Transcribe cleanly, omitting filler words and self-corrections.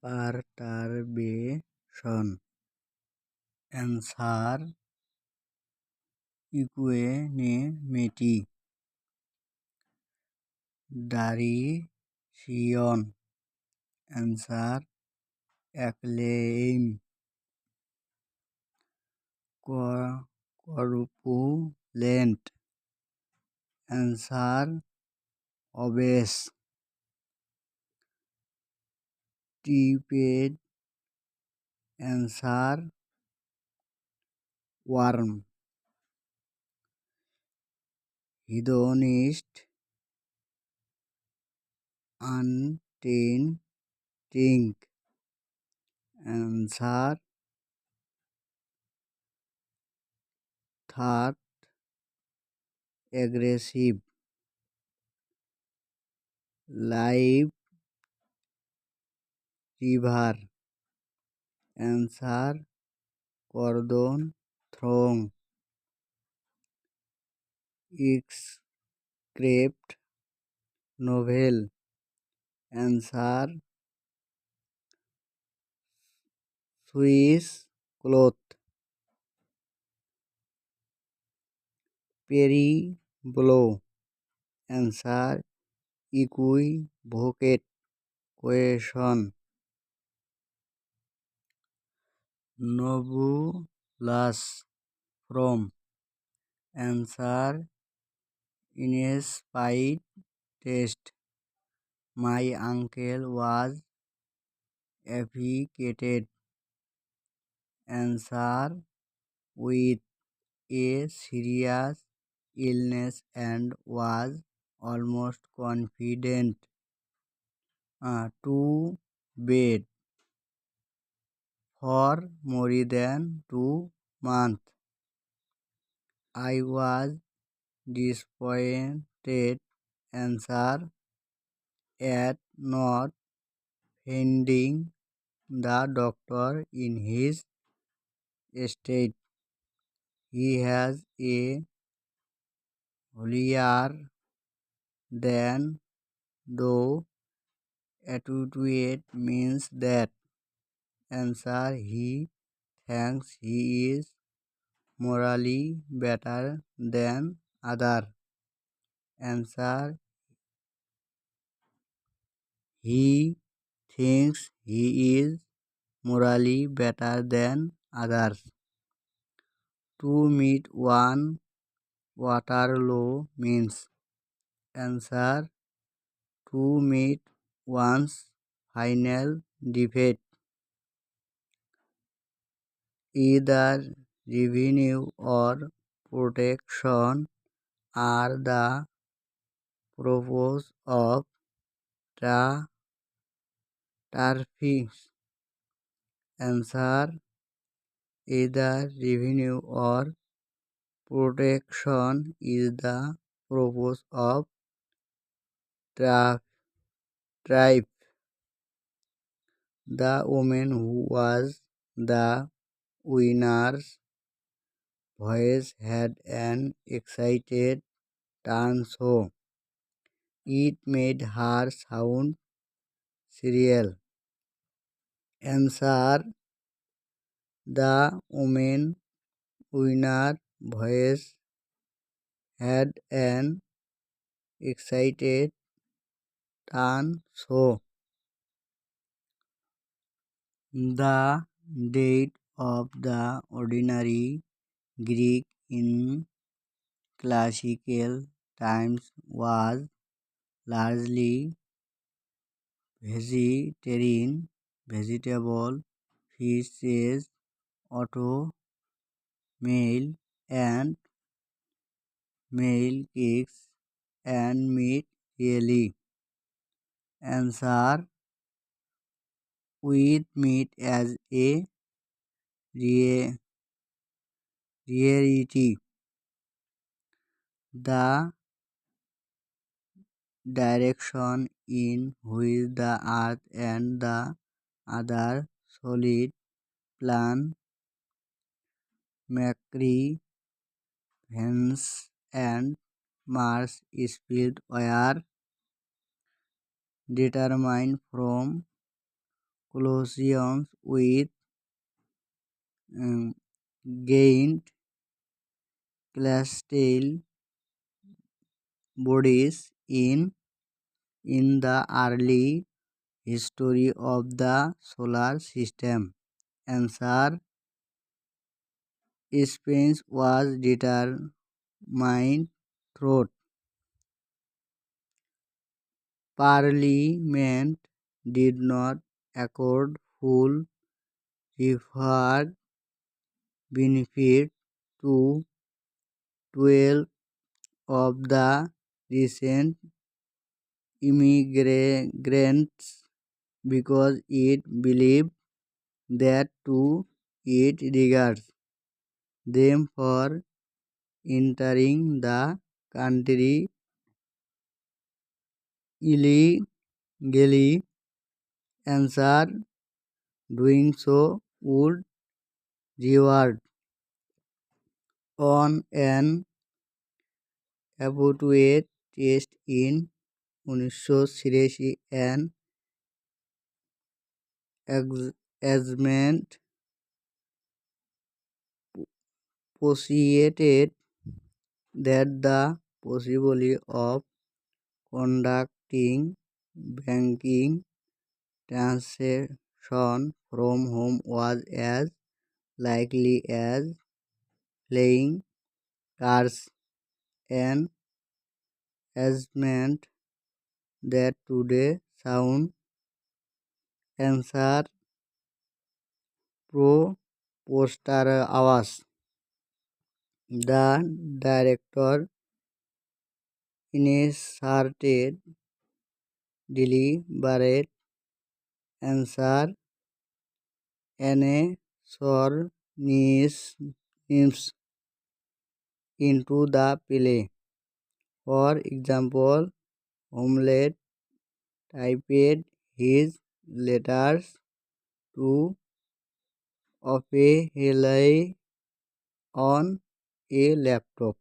perturbation. Answer: equanimity. Derision. Answer: acclaim. Corpulent. Answer: obese. Stupid. Answer: warm. Hedonist. Untainting. Answer: thought aggressive. Live river. Answer: cordon throng. Script novel. Answer: Swiss cloth. Perry blow. Answer: equivocal question. Novulus from. Answer: inspired taste. My uncle was afflicted. Answer: with a serious illness and was almost confident to bed for more than 2 months. I was disappointed. Answer: at not finding the doctor in his state. He has a holier than thou attitude means that. Answer: he thinks he is morally better than other. Answer: he thinks he is morally better than others. To meet one Waterloo means. Answer: to meet one's final defeat. Either revenue or protection are the purpose of tariffs. Answer: either revenue or protection is the purpose of tariff. The woman who was the winner's voice had an excited turn so it made her sound serial. Answer: the woman winner voice had an excited turn so the death of the ordinary Greek in classical times was largely vegetarian. Vegetable, fishes, oatmeal, and meal cakes, and meat really. Answer: with meat as a rea- rarity. The direction in which the earth and the other solid planet, Mercury, Venus, and Mars split were determined from Colossians with um, gained celestial bodies in the early history of the solar system. Answer: space was determined through Parliament did not accord full referred benefit to 12 of the recent immigrants because it believed that to it regards them for entering the country illegally. Answer: doing so would reward on an appropriate test in 1983 an assessment postulated that the possibility of conducting banking transaction from home was as likely as playing cards, an assessment that today sound. Answer: pro poster hours. The director inserted deliberate answer anachronisms into the play. For example, Hamlet typed his letters to Ophelia on a laptop.